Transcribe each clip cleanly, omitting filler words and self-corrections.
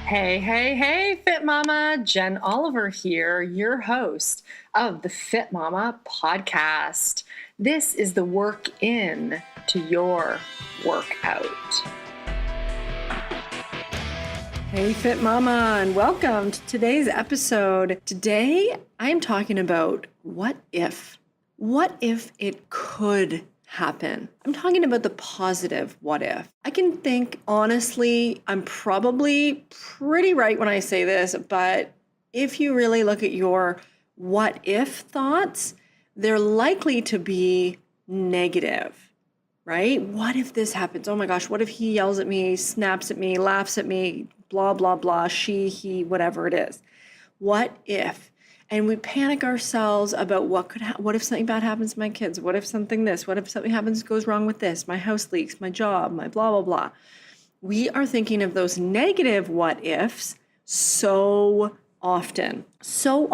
Hey, hey, hey, Fit Mama. Jen Oliver here, your host of the Fit Mama podcast. This is the work in to your workout. Hey, Fit Mama, and welcome to today's episode. Today, I'm talking about what if. What if it could happen? I'm talking about the positive what if. I can think, honestly, I'm probably pretty right when I say this, but if you really look at your what if thoughts, they're likely to be negative, right? What if this happens? Oh my gosh, what if he yells at me, snaps at me, laughs at me, blah, blah, blah, she, he, whatever it is. What if? And we panic ourselves about what if something bad happens to my kids? What if something this? What if something goes wrong with this? My house leaks, my job, my blah, blah, blah. We are thinking of those negative what ifs so often, so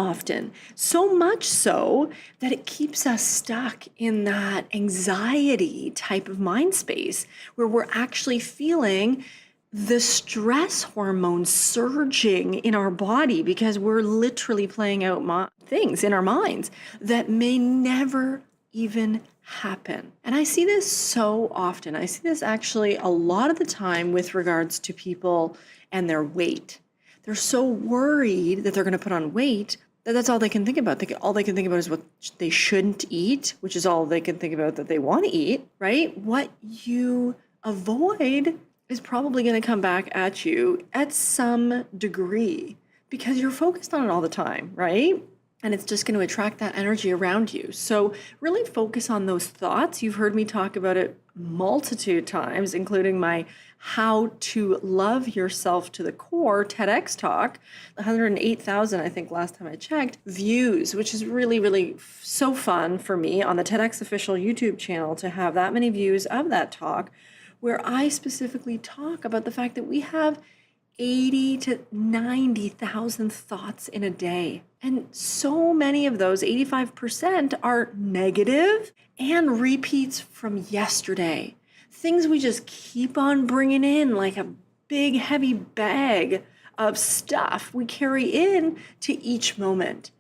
much so that it keeps us stuck in that anxiety type of mind space where we're actually feeling the stress hormones surging in our body because we're literally playing out things in our minds that may never even happen. And I see this so often. I see this actually a lot of the time with regards to people and their weight. They're so worried that they're going to put on weight that that's all they can think about. All they can think about is what they shouldn't eat, which is all they can think about that they want to eat, right? What you avoid is probably going to come back at you at some degree because you're focused on it all the time, right? And it's just going to attract that energy around you. So really focus on those thoughts. You've heard me talk about it multitude times, including my How to Love Yourself to the Core TEDx talk, 108,000, I think last time I checked, views, which is really, really so fun for me on the TEDx official YouTube channel to have that many views of that talk, where I specifically talk about the fact that we have 80 to 90,000 thoughts in a day. And so many of those, 85%, are negative and repeats from yesterday. Things we just keep on bringing in like a big, heavy bag of stuff we carry in to each moment.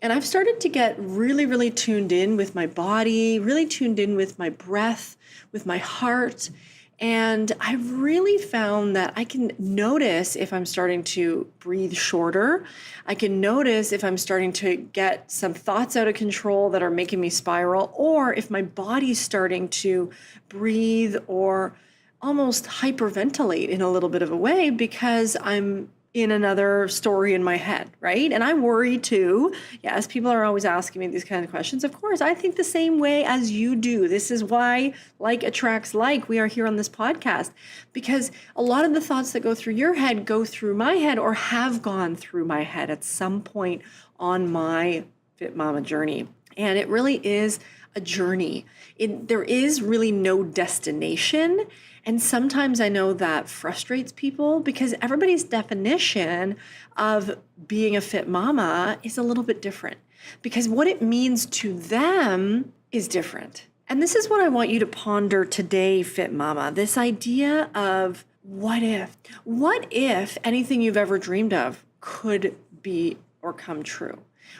And I've started to get really, really tuned in with my body, really tuned in with my breath, with my heart. And I've really found that I can notice if I'm starting to breathe shorter. I can notice if I'm starting to get some thoughts out of control that are making me spiral, or if my body's starting to breathe or almost hyperventilate in a little bit of a way because I'm in another story in my head, right? And I worry too. Yes, people are always asking me these kind of questions. Of course, I think the same way as you do. This is why like attracts like. We are here on this podcast because a lot of the thoughts that go through your head go through my head or have gone through my head at some point on my Fit Mama journey. And it really is a journey. There is really no destination. And sometimes I know that frustrates people because everybody's definition of being a fit mama is a little bit different because what it means to them is different. And this is what I want you to ponder today, Fit Mama, this idea of what if? What if anything you've ever dreamed of could be or come true?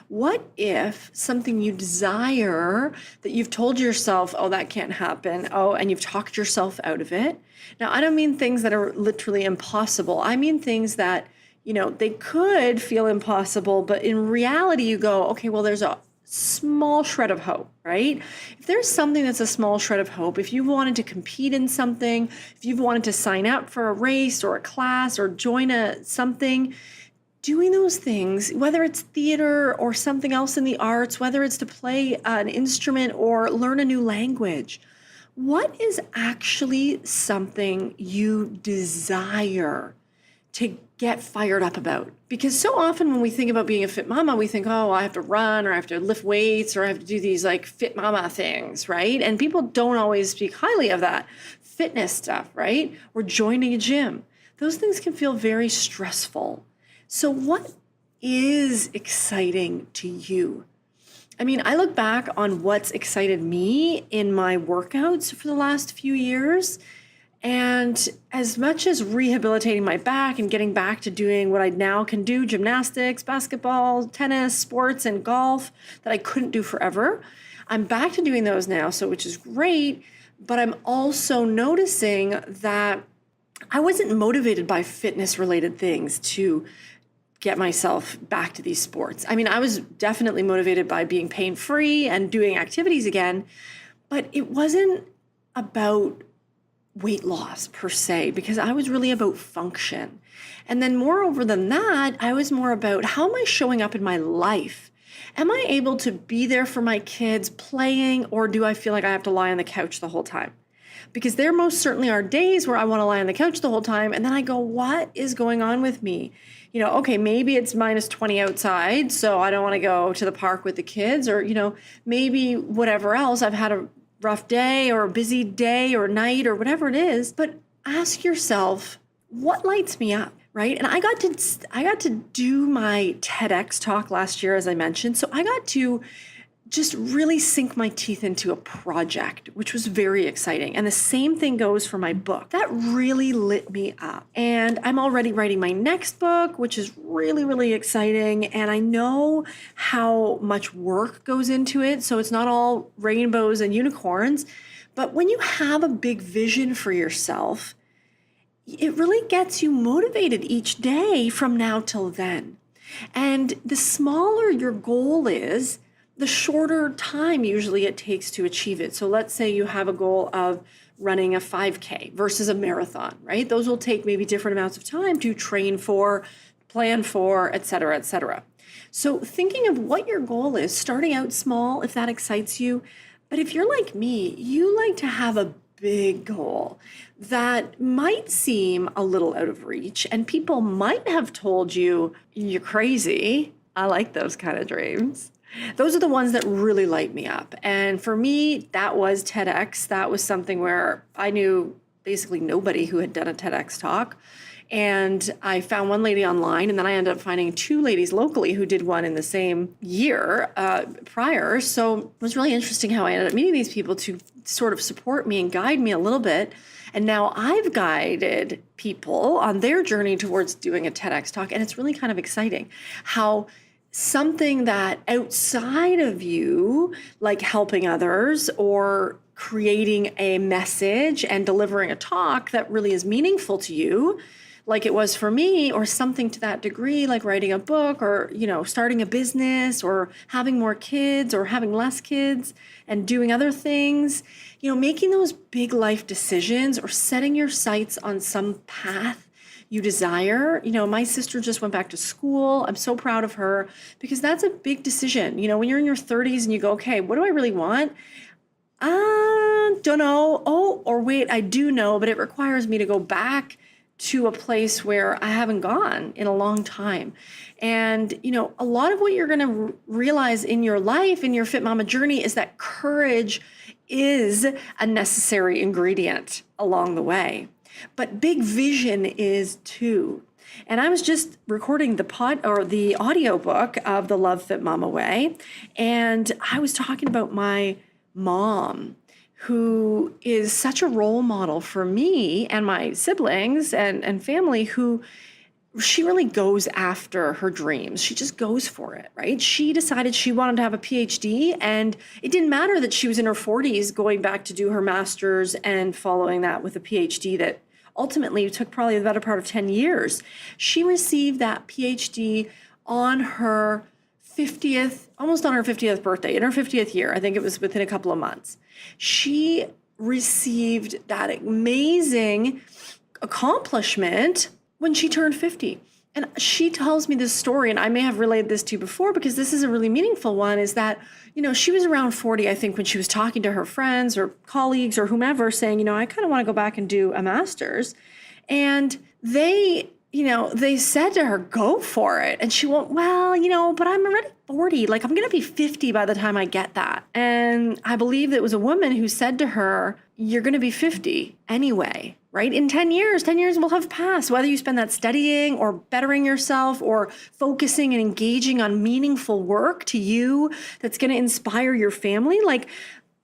What if something you desire that you've told yourself, oh, that can't happen, oh, and you've talked yourself out of it? Now, I don't mean things that are literally impossible. I mean things that, they could feel impossible, but in reality you go, okay, well, there's a small shred of hope, right? If there's something that's a small shred of hope, if you wanted to compete in something, if you've wanted to sign up for a race or a class or join something, doing those things, whether it's theater or something else in the arts, whether it's to play an instrument or learn a new language, what is actually something you desire to get fired up about? Because so often when we think about being a fit mama, we think, oh, I have to run or I have to lift weights or I have to do these like fit mama things, right? And people don't always speak highly of that fitness stuff, right? Or joining a gym. Those things can feel very stressful. So what is exciting to you? I mean, I look back on what's excited me in my workouts for the last few years, And as much as rehabilitating my back and getting back to doing what I now can do, gymnastics, basketball, tennis, sports, and golf, that I couldn't do forever, I'm back to doing those now, so which is great. But I'm also noticing that I wasn't motivated by fitness related things to get myself back to these sports. I mean, I was definitely motivated by being pain-free and doing activities again, but it wasn't about weight loss per se, because I was really about function. And then moreover than that, I was more about how am I showing up in my life? Am I able to be there for my kids playing, or do I feel like I have to lie on the couch the whole time? Because there most certainly are days where I want to lie on the couch the whole time, and then I go, what is going on with me? Okay, maybe it's minus 20 outside, so I don't want to go to the park with the kids, or, maybe whatever else. I've had a rough day or a busy day or night or whatever it is. But ask yourself, what lights me up, right? And I got to do my TEDx talk last year, as I mentioned. So I got to just really sink my teeth into a project, which was very exciting. And the same thing goes for my book. That really lit me up. And I'm already writing my next book, which is really, really exciting. And I know how much work goes into it. So it's not all rainbows and unicorns. But when you have a big vision for yourself, it really gets you motivated each day from now till then. And the smaller your goal is, the shorter time usually it takes to achieve it. So let's say you have a goal of running a 5K versus a marathon, right? Those will take maybe different amounts of time to train for, plan for, et cetera, et cetera. So thinking of what your goal is, starting out small if that excites you. But if you're like me, you like to have a big goal that might seem a little out of reach, and people might have told you, you're crazy. I like those kind of dreams. Those are the ones that really light me up. And for me, that was TEDx. That was something where I knew basically nobody who had done a TEDx talk. And I found one lady online, and then I ended up finding two ladies locally who did one in the same year prior. So it was really interesting how I ended up meeting these people to sort of support me and guide me a little bit. And now I've guided people on their journey towards doing a TEDx talk. And it's really kind of exciting how something that outside of you, like helping others or creating a message and delivering a talk that really is meaningful to you, like it was for me, or something to that degree, like writing a book or, starting a business or having more kids or having less kids and doing other things, making those big life decisions or setting your sights on some path you desire. My sister just went back to school. I'm so proud of her because that's a big decision. When you're in your 30s and you go, okay, what do I really want? Don't know. Oh, or wait, I do know, but it requires me to go back to a place where I haven't gone in a long time. And, a lot of what you're going to realize in your life, in your Fit Mama journey, is that courage is a necessary ingredient along the way. But big vision is too. And I was just recording the audiobook of the Love Fit Mama Way. And I was talking about my mom, who is such a role model for me and my siblings and family, who she really goes after her dreams. She just goes for it, right? She decided she wanted to have a PhD, and it didn't matter that she was in her 40s going back to do her master's and following that with a PhD that ultimately took probably the better part of 10 years. She received that PhD on her 50th, almost on her 50th birthday, in her 50th year. I think it was within a couple of months. She received that amazing accomplishment when she turned 50. And she tells me this story, and I may have relayed this to you before because this is a really meaningful one, is that, she was around 40, I think, when she was talking to her friends or colleagues or whomever saying, I kind of want to go back and do a master's. And they said to her, go for it. And she went, well, but I'm already 40. Like, I'm going to be 50 by the time I get that. And I believe that it was a woman who said to her, you're going to be 50 anyway, right? In 10 years will have passed, whether you spend that studying or bettering yourself or focusing and engaging on meaningful work to you that's going to inspire your family. Like,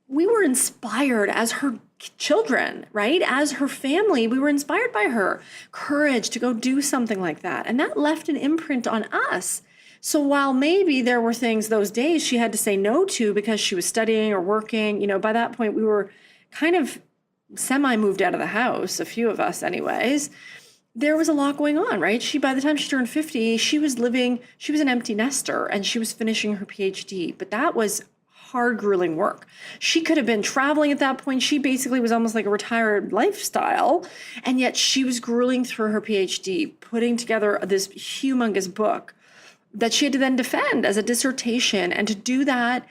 we were inspired as her children, right? As her family, we were inspired by her courage to go do something like that. And that left an imprint on us. So while maybe there were things those days she had to say no to because she was studying or working, by that point we were kind of semi-moved out of the house, a few of us anyways. There was a lot going on, right? By the time she turned 50, she was an empty nester and she was finishing her PhD, but that was hard, grueling work. She could have been traveling at that point. She basically was almost like a retired lifestyle, and yet she was grueling through her PhD, putting together this humongous book that she had to then defend as a dissertation. And to do that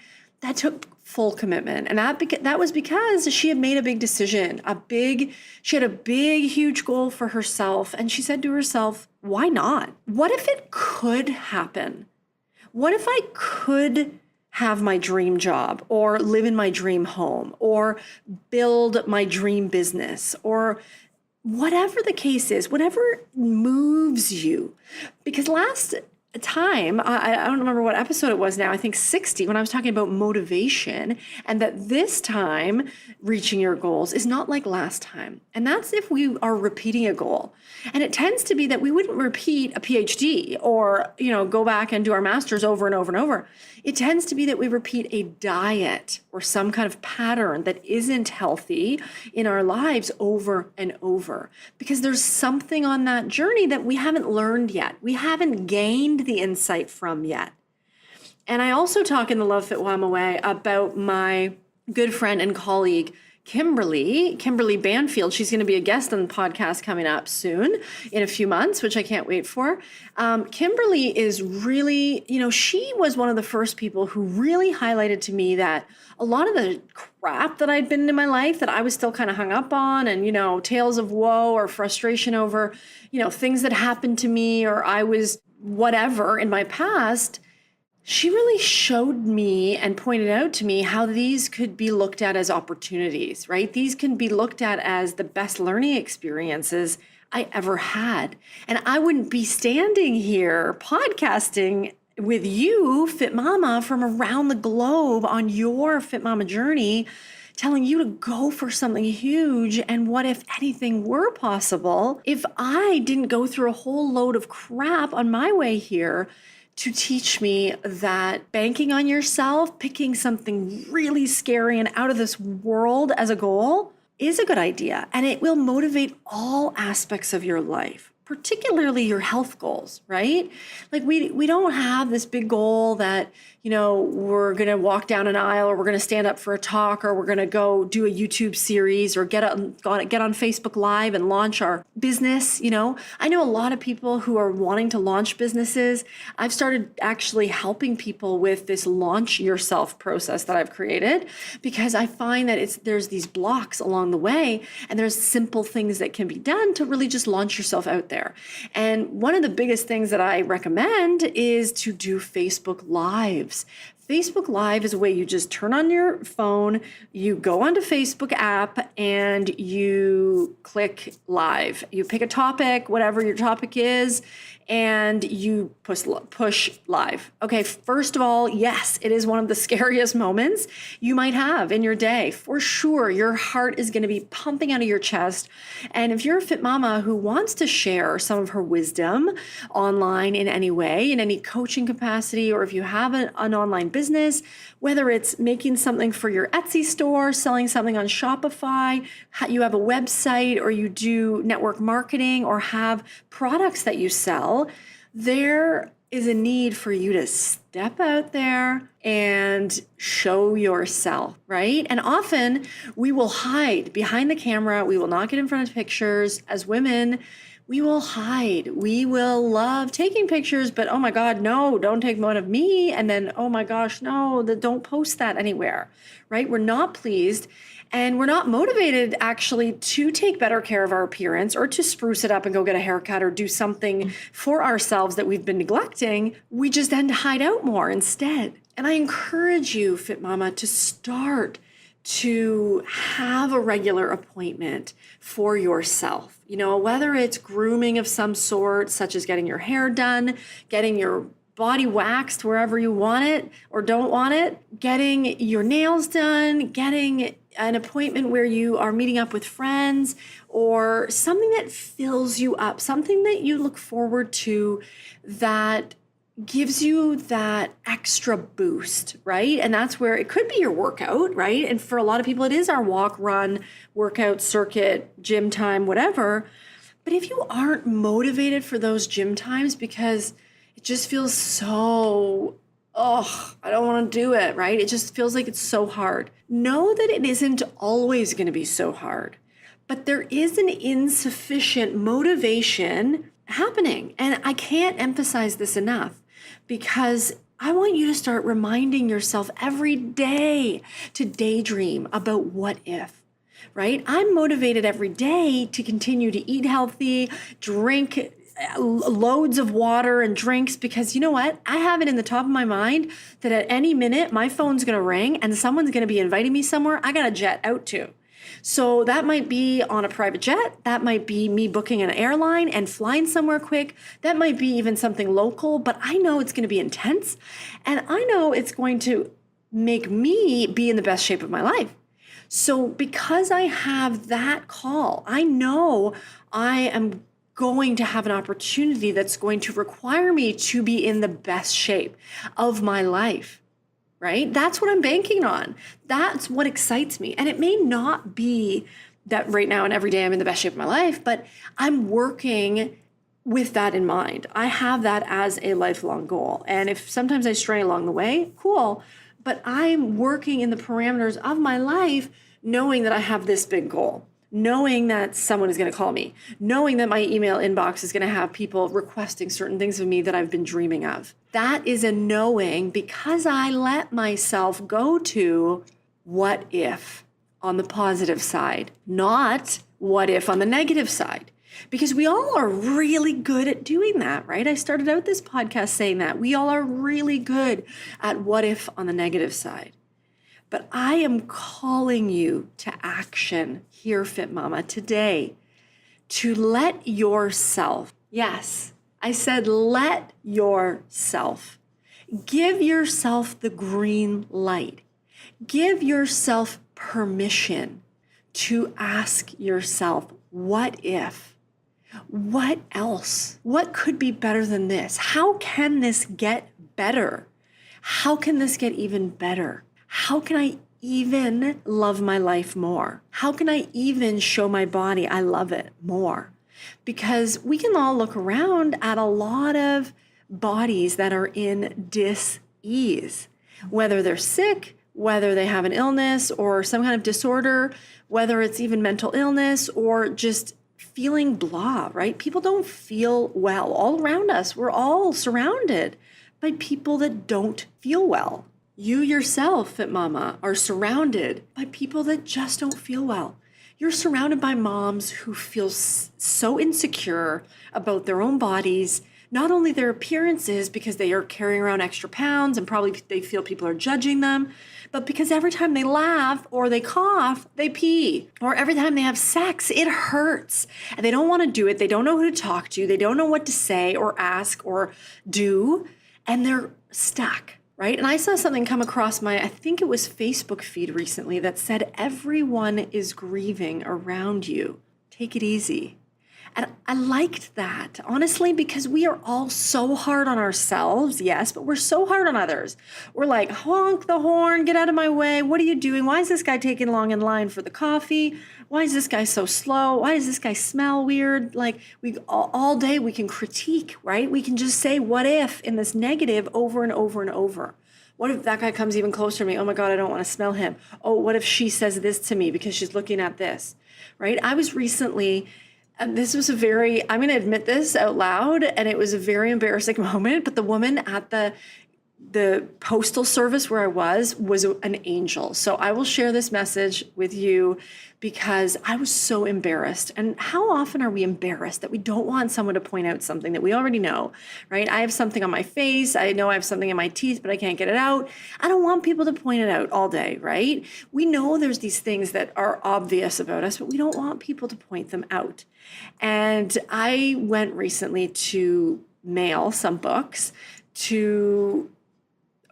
took full commitment. And that was because she had made a big decision, she had a big, huge goal for herself. And she said to herself, why not? What if it could happen? What if I could have my dream job or live in my dream home or build my dream business or whatever the case is, whatever moves you? Because last time, I don't remember what episode it was now, I think 60, when I was talking about motivation, and that this time reaching your goals is not like last time. And that's if we are repeating a goal. And it tends to be that we wouldn't repeat a PhD or, go back and do our master's over and over and over. It tends to be that we repeat a diet or some kind of pattern that isn't healthy in our lives over and over, because there's something on that journey that we haven't learned yet. We haven't gained the insight from yet. And I also talk in the Love Fit While I'm Away about my good friend and colleague, Kimberly Banfield. She's going to be a guest on the podcast coming up soon in a few months, which I can't wait for. Kimberly is really, she was one of the first people who really highlighted to me that a lot of the crap that I'd been in my life that I was still kind of hung up on, and, tales of woe or frustration over, things that happened to me, or I was whatever in my past, she really showed me and pointed out to me how these could be looked at as opportunities, right? These can be looked at as the best learning experiences I ever had. And I wouldn't be standing here podcasting with you, Fit Mama, from around the globe on your Fit Mama journey, telling you to go for something huge. And what if anything were possible if I didn't go through a whole load of crap on my way here to teach me that banking on yourself, picking something really scary and out of this world as a goal is a good idea. And it will motivate all aspects of your life, particularly your health goals, right? Like we don't have this big goal that, we're going to walk down an aisle, or we're going to stand up for a talk, or we're going to go do a YouTube series, or get on Facebook Live and launch our business. I know a lot of people who are wanting to launch businesses. I've started actually helping people with this launch yourself process that I've created, because I find that there's these blocks along the way, and there's simple things that can be done to really just launch yourself out there. And one of the biggest things that I recommend is to do Facebook Lives. Facebook Live is a way you just turn on your phone, you go onto Facebook app, and you click live. You pick a topic, whatever your topic is, and you push live. Okay, first of all, yes, it is one of the scariest moments you might have in your day. For sure, your heart is going to be pumping out of your chest. And if you're a Fit Mama who wants to share some of her wisdom online in any way, in any coaching capacity, or if you have an online business, whether it's making something for your Etsy store, selling something on Shopify, you have a website, or you do network marketing, or have products that you sell, there is a need for you to step out there and show yourself, right? And often we will hide behind the camera. We will not get in front of pictures. As women, we will hide. We will love taking pictures, but oh my God, no, don't take one of me. And then, oh my gosh, no, don't post that anywhere, right? We're not pleased. And we're not motivated actually to take better care of our appearance, or to spruce it up and go get a haircut, or do something for ourselves that we've been neglecting. We just tend to hide out more instead. And I encourage you, Fit Mama, to start to have a regular appointment for yourself. Whether it's grooming of some sort, such as getting your hair done, getting your body waxed wherever you want it or don't want it, getting your nails done, getting an appointment where you are meeting up with friends, or something that fills you up, something that you look forward to that gives you that extra boost, right? And that's where it could be your workout, right? And for a lot of people, it is our walk, run, workout, circuit, gym time, whatever. But if you aren't motivated for those gym times because it just feels so, I don't want to do it, right? It just feels like it's so hard. Know that it isn't always going to be so hard, but there is an insufficient motivation happening. And I can't emphasize this enough, because I want you to start reminding yourself every day to daydream about what if, right? I'm motivated every day to continue to eat healthy, drink loads of water and drinks, because you know what? I have it in the top of my mind that at any minute my phone's going to ring and someone's going to be inviting me somewhere I got to jet out to. So that might be on a private jet. That might be me booking an airline and flying somewhere quick. That might be even something local, but I know it's going to be intense, and I know it's going to make me be in the best shape of my life. So because I have that call, I know I am going to have an opportunity that's going to require me to be in the best shape of my life. Right? That's what I'm banking on. That's what excites me. And it may not be that right now and every day I'm in the best shape of my life, but I'm working with that in mind. I have that as a lifelong goal. And if sometimes I stray along the way, cool. But I'm working in the parameters of my life, knowing that I have this big goal, knowing that someone is going to call me, knowing that my email inbox is going to have people requesting certain things of me that I've been dreaming of. That is a knowing, because I let myself go to what if on the positive side, not what if on the negative side. Because we all are really good at doing that, right? I started out this podcast saying that. We all are really good at what if on the negative side. But I am calling you to action here, Fit Mama, today, to let yourself, yes, I said let yourself, give yourself the green light. Give yourself permission to ask yourself, what if? What else? What could be better than this? How can this get better? How can this get even better? How can I even love my life more? How can I even show my body I love it more? Because we can all look around at a lot of bodies that are in dis-ease, whether they're sick, whether they have an illness or some kind of disorder, whether it's even mental illness or just feeling blah, right? People don't feel well all around us. We're all surrounded by people that don't feel well. You yourself, Fit Mama, are surrounded by people that just don't feel well. You're surrounded by moms who feel so insecure about their own bodies, not only their appearances because they are carrying around extra pounds and probably they feel people are judging them, but because every time they laugh or they cough, they pee. Or every time they have sex, it hurts. And they don't want to do it. They don't know who to talk to. They don't know what to say or ask or do. And they're stuck. Right? And I saw something come across my, I think it was Facebook feed recently that said, everyone is grieving around you. Take it easy. And I liked that, honestly, because we are all so hard on ourselves, yes, but we're so hard on others. We're like, honk the horn, get out of my way. What are you doing? Why is this guy taking long in line for the coffee? Why is this guy so slow? Why does this guy smell weird? Like we all day we can critique, right? We can just say what if in this negative over and over and over. What if that guy comes even closer to me? Oh my God, I don't want to smell him. Oh, what if she says this to me because she's looking at this, right? I was recently, this was I'm going to admit this out loud, and it was a very embarrassing moment, but the woman at the postal service where I was an angel. So I will share this message with you because I was so embarrassed. And how often are we embarrassed that we don't want someone to point out something that we already know, right? I have something on my face. I know I have something in my teeth, but I can't get it out. I don't want people to point it out all day, right? We know there's these things that are obvious about us, but we don't want people to point them out. And I went recently to mail some books to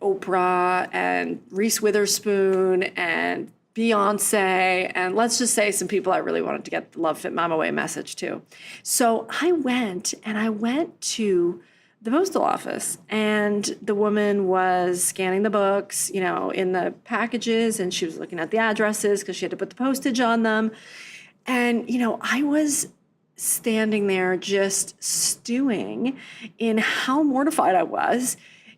Oprah and Reese Witherspoon and Beyonce, and let's just say some people I really wanted to get the Love Fit Mama Way message to. So I went to the postal office, and the woman was scanning the books, in the packages, and she was looking at the addresses because she had to put the postage on them. And, I was standing there just stewing in how mortified I was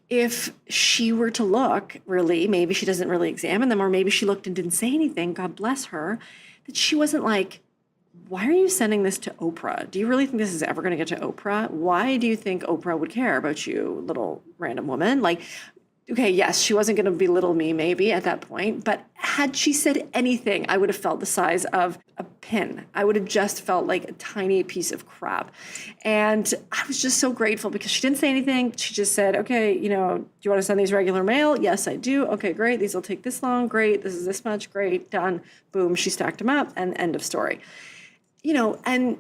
if she were to look, really, maybe she doesn't really examine them, or maybe she looked and didn't say anything, God bless her, that she wasn't like, why are you sending this to Oprah? Do you really think this is ever going to get to Oprah? Why do you think Oprah would care about you, little random woman? Like, okay, yes, she wasn't going to belittle me maybe at that point, but had she said anything, I would have felt the size of a pin. I would have just felt like a tiny piece of crap. And I was just so grateful because she didn't say anything. She just said, okay, do you want to send these regular mail? Yes, I do. Okay, great. These will take this long. Great. This is this much. Great. Done. Boom. She stacked them up and end of story. And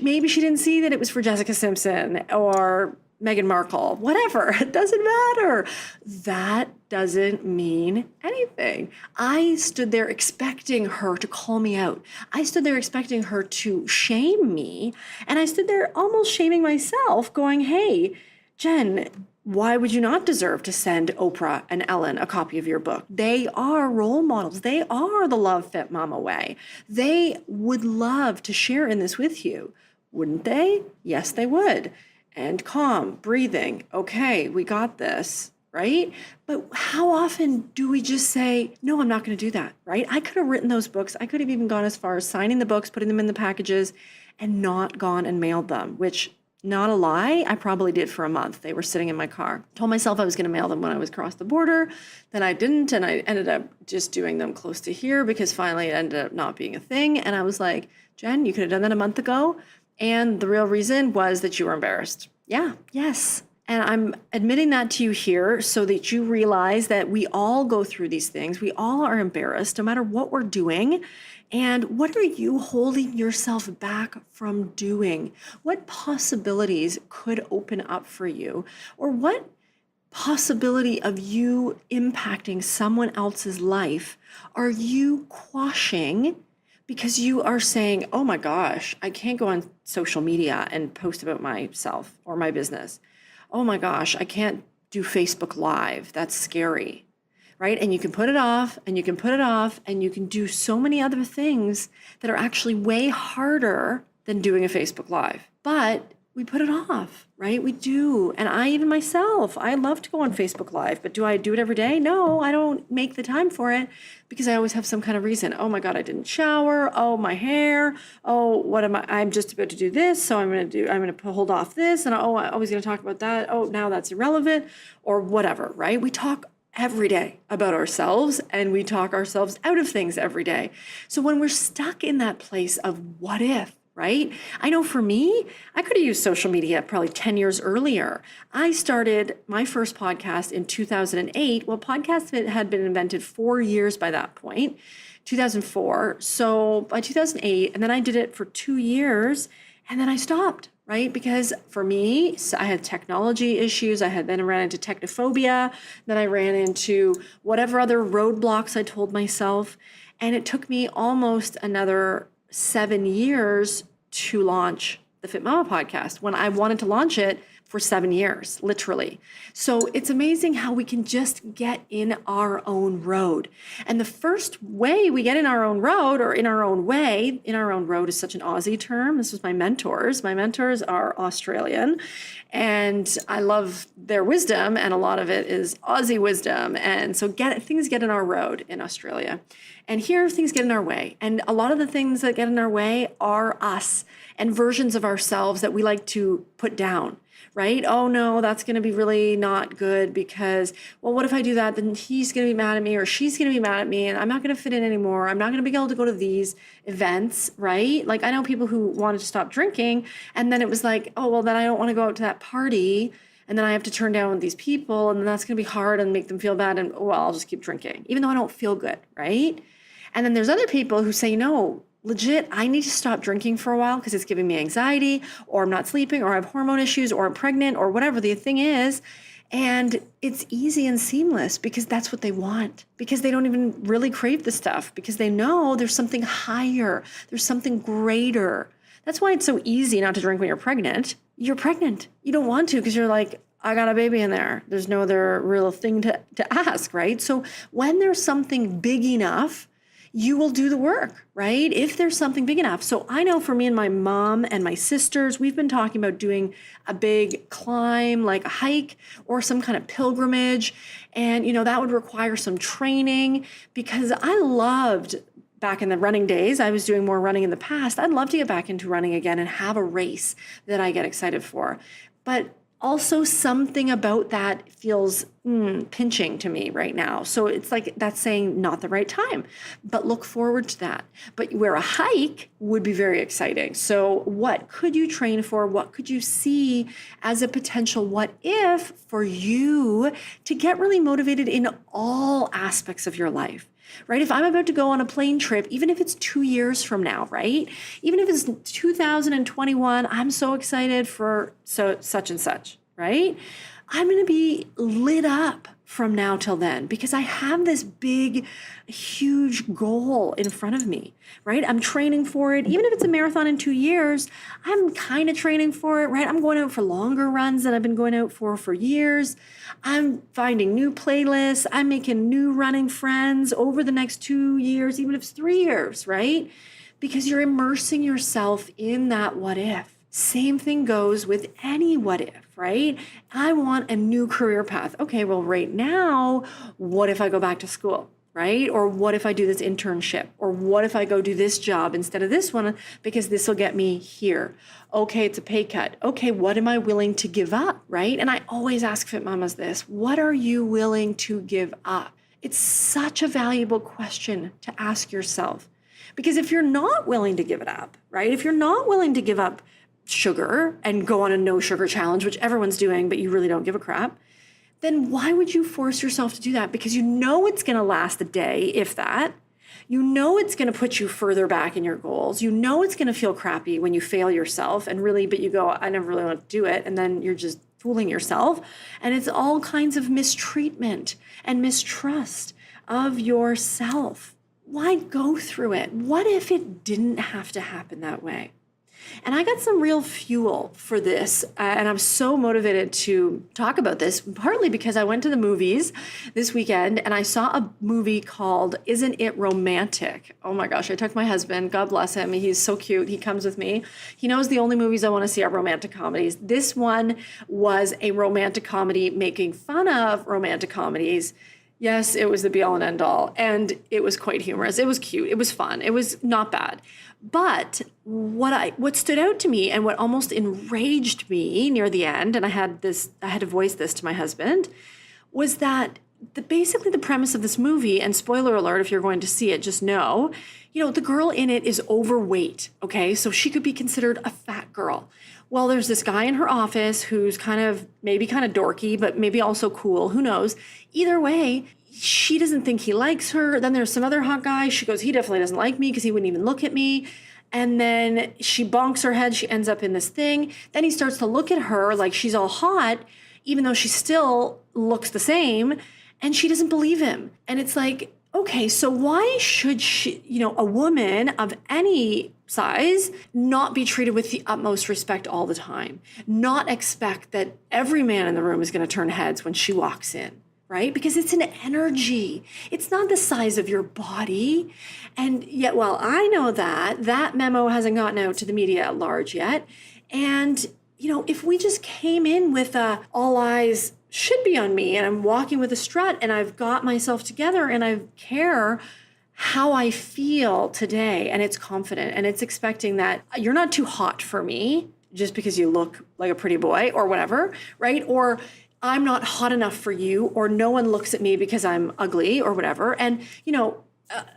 maybe she didn't see that it was for Jessica Simpson or Meghan Markle, whatever. It doesn't matter. That doesn't mean anything. I stood there expecting her to call me out. I stood there expecting her to shame me. And I stood there almost shaming myself, going, hey, Jen, why would you not deserve to send Oprah and Ellen a copy of your book? They are role models. They are the Love Fit Mama way. They would love to share in this with you. Wouldn't they? Yes, they would. And calm, breathing. Okay, we got this, right? But how often do we just say, no, I'm not going to do that, right? I could have written those books. I could have even gone as far as signing the books, putting them in the packages, and not gone and mailed them, which, not a lie, I probably did for a month. They were sitting in my car. Told myself I was going to mail them when I was across the border. Then I didn't, and I ended up just doing them close to here because finally it ended up not being a thing. And I was like, Jen, you could have done that a month ago. And the real reason was that you were embarrassed. Yeah, yes. And I'm admitting that to you here so that you realize that we all go through these things. We all are embarrassed no matter what we're doing. And what are you holding yourself back from doing? What possibilities could open up for you? Or what possibility of you impacting someone else's life are you quashing because you are saying, oh my gosh, I can't go on social media and post about myself or my business. Oh my gosh, I can't do Facebook Live. That's scary, right? And you can put it off and you can put it off and you can do so many other things that are actually way harder than doing a Facebook Live. But we put it off, right? We do. And I, even myself, I love to go on Facebook Live, but do I do it every day? No, I don't make the time for it because I always have some kind of reason. Oh my God, I didn't shower. Oh, my hair. Oh, what am I? I'm just about to do this. So I'm going to hold off this. And oh, I'm always going to talk about that. Oh, now that's irrelevant or whatever, right? We talk every day about ourselves and we talk ourselves out of things every day. So when we're stuck in that place of what if, right? I know for me, I could have used social media probably 10 years earlier. I started my first podcast in 2008. Well, podcasts had been invented 4 years by that point, 2004. So by 2008, and then I did it for 2 years and then I stopped, right? Because for me, I had technology issues. I ran into technophobia. Then I ran into whatever other roadblocks I told myself. And it took me almost another 7 years to launch the Fit Mama podcast when I wanted to launch it for 7 years, literally. So it's amazing how we can just get in our own road. And the first way we get in our own road or in our own way, in our own road is such an Aussie term. This was my mentors. My mentors are Australian and I love their wisdom and a lot of it is Aussie wisdom. And so things get in our road in Australia. And here things get in our way. And a lot of the things that get in our way are us and versions of ourselves that we like to put down, right? Oh no, that's going to be really not good because, well, what if I do that? Then he's going to be mad at me or she's going to be mad at me and I'm not going to fit in anymore. I'm not going to be able to go to these events, right? Like I know people who wanted to stop drinking and then it was like, oh, well, then I don't want to go out to that party. And then I have to turn down these people and then that's going to be hard and make them feel bad. And well, I'll just keep drinking, even though I don't feel good, right? And then there's other people who say, no, legit, I need to stop drinking for a while because it's giving me anxiety or I'm not sleeping or I have hormone issues or I'm pregnant or whatever the thing is. And it's easy and seamless because that's what they want, because they don't even really crave the stuff, because they know there's something higher, there's something greater. That's why it's so easy not to drink when you're pregnant. You're pregnant. You don't want to because you're like, I got a baby in there. There's no other real thing to ask, right? So when there's something big enough, you will do the work, right? If there's something big enough. So I know for me and my mom and my sisters, we've been talking about doing a big climb, like a hike or some kind of pilgrimage. And, that would require some training, because I loved back in the running days. I was doing more running in the past. I'd love to get back into running again and have a race that I get excited for. But also something about that feels pinching to me right now. So it's like that's saying not the right time, but look forward to that. But where a hike would be very exciting. So what could you train for? What could you see as a potential what if for you to get really motivated in all aspects of your life? Right? If I'm about to go on a plane trip, even if it's 2 years from now, right? Even if it's 2021, I'm so excited for such and such, right? I'm going to be lit up from now till then because I have this big, huge goal in front of me, right? I'm training for it. Even if it's a marathon in 2 years, I'm kind of training for it, right? I'm going out for longer runs than I've been going out for years. I'm finding new playlists. I'm making new running friends over the next 2 years, even if it's 3 years, right? Because you're immersing yourself in that what if. Same thing goes with any what if, right? I want a new career path. Okay, well, right now, what if I go back to school, right? Or what if I do this internship? Or what if I go do this job instead of this one because this will get me here? Okay, it's a pay cut. Okay, what am I willing to give up, right? And I always ask Fit Mamas this, what are you willing to give up? It's such a valuable question to ask yourself. Because if you're not willing to give it up, right? If you're not willing to give up sugar and go on a no sugar challenge, which everyone's doing, but you really don't give a crap, then why would you force yourself to do that? Because you know it's going to last a day, if that. You know it's going to put you further back in your goals. You know it's going to feel crappy when you fail yourself and really, but you go, I never really want to do it. And then you're just fooling yourself. And it's all kinds of mistreatment and mistrust of yourself. Why go through it? What if it didn't have to happen that way? And I got some real fuel for this, and I'm so motivated to talk about this, partly because I went to the movies this weekend, and I saw a movie called Isn't It Romantic? Oh my gosh, I took my husband, God bless him, he's so cute, he comes with me. He knows the only movies I want to see are romantic comedies. This one was a romantic comedy making fun of romantic comedies. Yes, it was the be all and end all, and it was quite humorous. It was cute, it was fun, it was not bad. But what stood out to me and what almost enraged me near the end, and I had to voice this to my husband, was that basically the premise of this movie, and spoiler alert if you're going to see it, just know, the girl in it is overweight, okay? So she could be considered a fat girl. Well, there's this guy in her office who's maybe kind of dorky, but maybe also cool, who knows? Either way, she doesn't think he likes her. Then there's some other hot guy. She goes, he definitely doesn't like me because he wouldn't even look at me. And then she bonks her head. She ends up in this thing. Then he starts to look at her like she's all hot, even though she still looks the same. And she doesn't believe him. And it's like, okay, so why should she, a woman of any size not be treated with the utmost respect all the time? Not expect that every man in the room is going to turn heads when she walks in. Right? Because it's an energy. It's not the size of your body. And yet, while I know that memo hasn't gotten out to the media at large yet. And, if we just came in with all eyes should be on me and I'm walking with a strut and I've got myself together and I care how I feel today, and it's confident and it's expecting that you're not too hot for me just because you look like a pretty boy or whatever, right? Or I'm not hot enough for you, or no one looks at me because I'm ugly or whatever. And,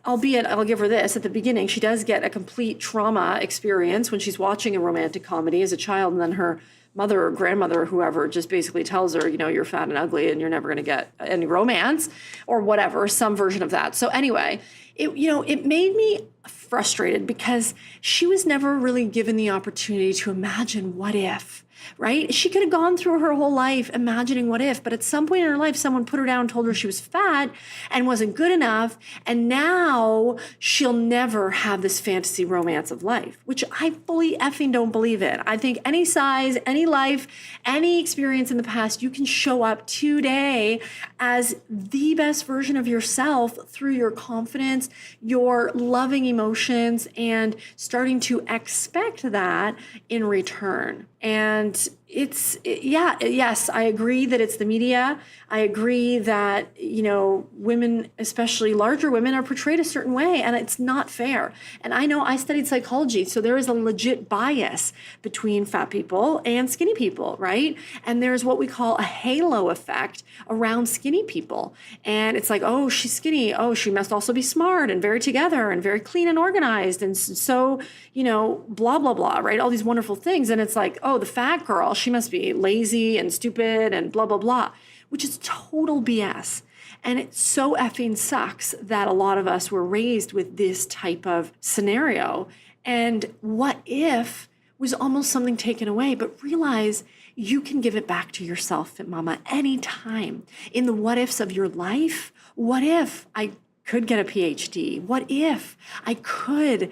albeit I'll give her this at the beginning, she does get a complete trauma experience when she's watching a romantic comedy as a child. And then her mother or grandmother or whoever just basically tells her, you're fat and ugly and you're never going to get any romance or whatever, some version of that. So anyway, it made me frustrated because she was never really given the opportunity to imagine what if. right? She could have gone through her whole life imagining what if, but at some point in her life, someone put her down and told her she was fat and wasn't good enough. And now she'll never have this fantasy romance of life, which I fully effing don't believe in. I think any size, any life, any experience in the past, you can show up today as the best version of yourself through your confidence, your loving emotions, and starting to expect that in return. And yes, I agree that it's the media. I agree that, women, especially larger women, are portrayed a certain way, and it's not fair. And I know I studied psychology, so there is a legit bias between fat people and skinny people, right? And there's what we call a halo effect around skinny people. And it's like, oh, she's skinny. Oh, she must also be smart and very together and very clean and organized. And so, blah, blah, blah, right? All these wonderful things. And it's like, oh, the fat girl, she must be lazy and stupid and blah, blah, blah, which is total BS. And it so effing sucks that a lot of us were raised with this type of scenario. And what if was almost something taken away, but realize you can give it back to yourself, Fit Mama, anytime. In the what ifs of your life, what if I could get a PhD? What if I could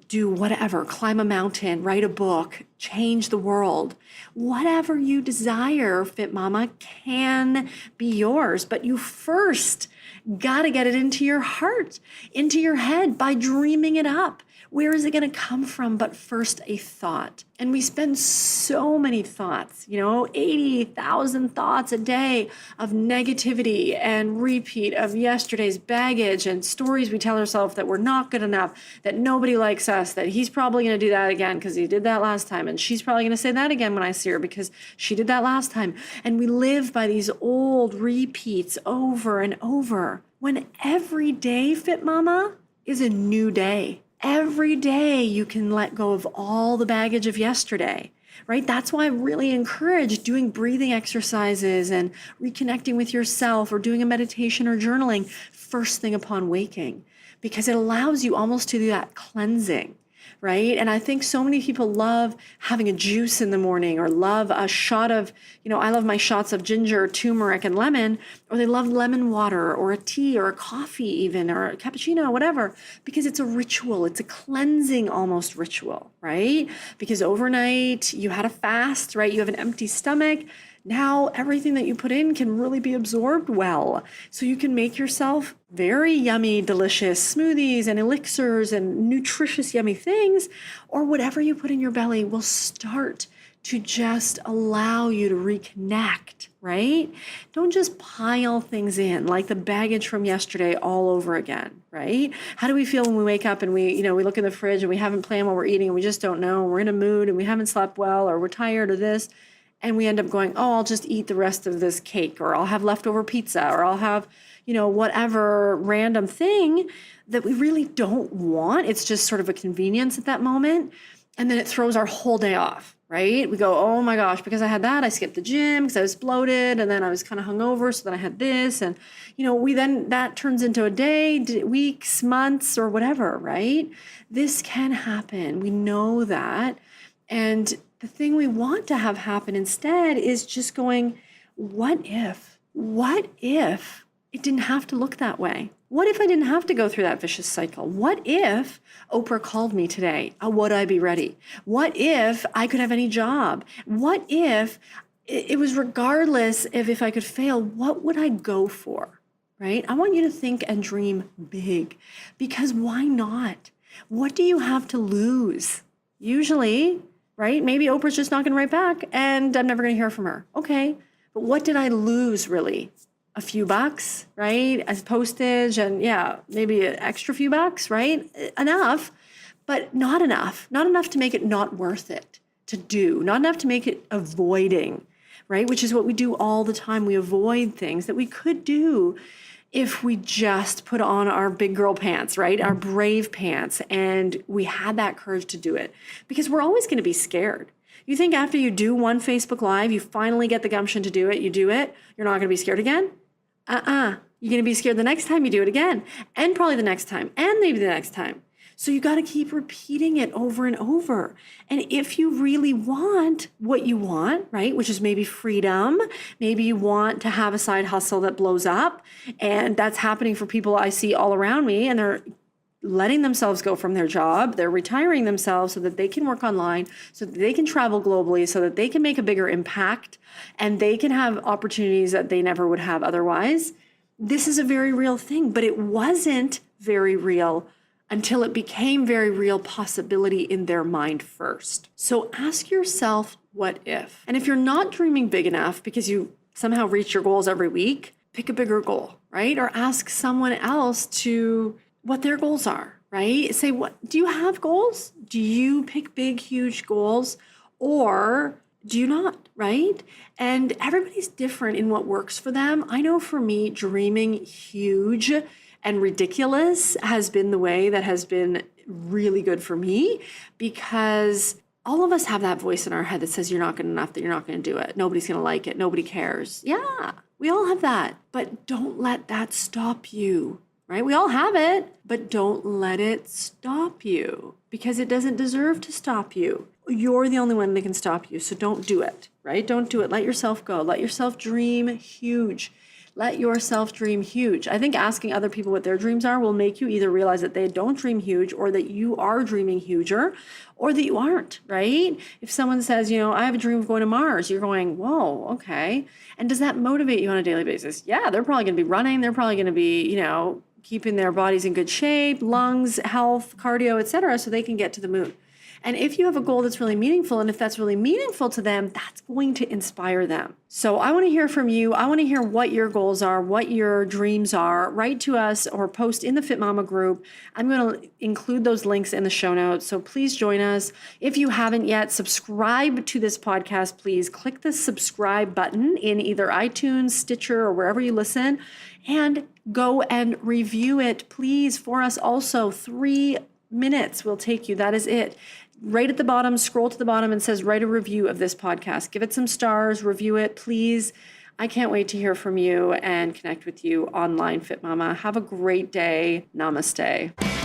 do whatever, climb a mountain, write a book, change the world? Whatever you desire, Fit Mama, can be yours. But you first got to get it into your heart, into your head by dreaming it up. Where is it going to come from? But first, a thought. And we spend so many thoughts, 80,000 thoughts a day of negativity and repeat of yesterday's baggage and stories we tell ourselves that we're not good enough, that nobody likes us, that he's probably going to do that again because he did that last time. And she's probably going to say that again when I see her because she did that last time. And we live by these old repeats over and over, when every day, Fit Mama, is a new day. Every day you can let go of all the baggage of yesterday, right? That's why I really encourage doing breathing exercises and reconnecting with yourself or doing a meditation or journaling first thing upon waking, because it allows you almost to do that cleansing, right? And I think so many people love having a juice in the morning or love a shot of, I love my shots of ginger, turmeric, and lemon, or they love lemon water or a tea or a coffee even, or a cappuccino, whatever, because it's a ritual. It's a cleansing almost ritual, right? Because overnight you had a fast, right? You have an empty stomach. Now everything that you put in can really be absorbed well. So you can make yourself very yummy, delicious smoothies and elixirs and nutritious, yummy things, or whatever you put in your belly will start to just allow you to reconnect, right? Don't just pile things in like the baggage from yesterday all over again, right? How do we feel when we wake up and we look in the fridge and we haven't planned what we're eating and we just don't know, and we're in a mood and we haven't slept well, or we're tired of this, and we end up going, oh, I'll just eat the rest of this cake, or I'll have leftover pizza, or I'll have, whatever random thing that we really don't want. It's just sort of a convenience at that moment. And then it throws our whole day off, right? We go, oh my gosh, because I had that, I skipped the gym because I was bloated, and then I was kind of hungover, so then I had this. And, that turns into a day, weeks, months, or whatever, right? This can happen. We know that. And the thing we want to have happen instead is just going, what if? What if it didn't have to look that way? What if I didn't have to go through that vicious cycle? What if Oprah called me today? Would I be ready? What if I could have any job? What if it was regardless of if I could fail, what would I go for, right? I want you to think and dream big, because why not? What do you have to lose? Usually, right? Maybe Oprah's just not going to write back and I'm never going to hear from her. Okay. But what did I lose really? A few bucks, right? As postage and maybe an extra few bucks, right? Enough, but not enough. Not enough to make it not worth it to do. Not enough to make it avoiding, right? Which is what we do all the time. We avoid things that we could do if we just put on our big girl pants, right? Our brave pants, and we had that courage to do it, because we're always going to be scared. You think after you do one Facebook Live, you finally get the gumption to do it, you do it, you're not going to be scared again? You're going to be scared the next time you do it again, and probably the next time, and maybe the next time. So you got to keep repeating it over and over. And if you really want what you want, right, which is maybe freedom, maybe you want to have a side hustle that blows up, and that's happening for people I see all around me, and they're letting themselves go from their job. They're retiring themselves so that they can work online, so that they can travel globally, so that they can make a bigger impact, and they can have opportunities that they never would have otherwise. This is a very real thing, but it wasn't very real until it became very real possibility in their mind first. So ask yourself, what if? And if you're not dreaming big enough because you somehow reach your goals every week, pick a bigger goal, right? Or ask someone else to what their goals are, right? Say, what do you have goals? Do you pick big, huge goals, or do you not, right? And everybody's different in what works for them. I know for me, dreaming huge and ridiculous has been the way that has been really good for me, because all of us have that voice in our head that says you're not good enough, that you're not going to do it. Nobody's going to like it. Nobody cares. Yeah, we all have that. But don't let that stop you, right? We all have it, but don't let it stop you, because it doesn't deserve to stop you. You're the only one that can stop you. So don't do it, right? Don't do it. Let yourself go. Let yourself dream huge. Let yourself dream huge. I think asking other people what their dreams are will make you either realize that they don't dream huge, or that you are dreaming huger, or that you aren't, right? If someone says, I have a dream of going to Mars, you're going, whoa, okay. And does that motivate you on a daily basis? Yeah, they're probably going to be running. They're probably going to be, keeping their bodies in good shape, lungs, health, cardio, etc., so they can get to the moon. And if you have a goal that's really meaningful, and if that's really meaningful to them, that's going to inspire them. So I want to hear from you. I want to hear what your goals are, what your dreams are. Write to us or post in the Fit Mama group. I'm going to include those links in the show notes. So please join us. If you haven't yet, subscribe to this podcast. Please click the subscribe button in either iTunes, Stitcher, or wherever you listen, and go and review it, please, for us also. 3 minutes will take you. That is it. Right at the bottom, scroll to the bottom and says, write a review of this podcast. Give it some stars, review it, please. I can't wait to hear from you and connect with you online, Fit Mama. Have a great day. Namaste.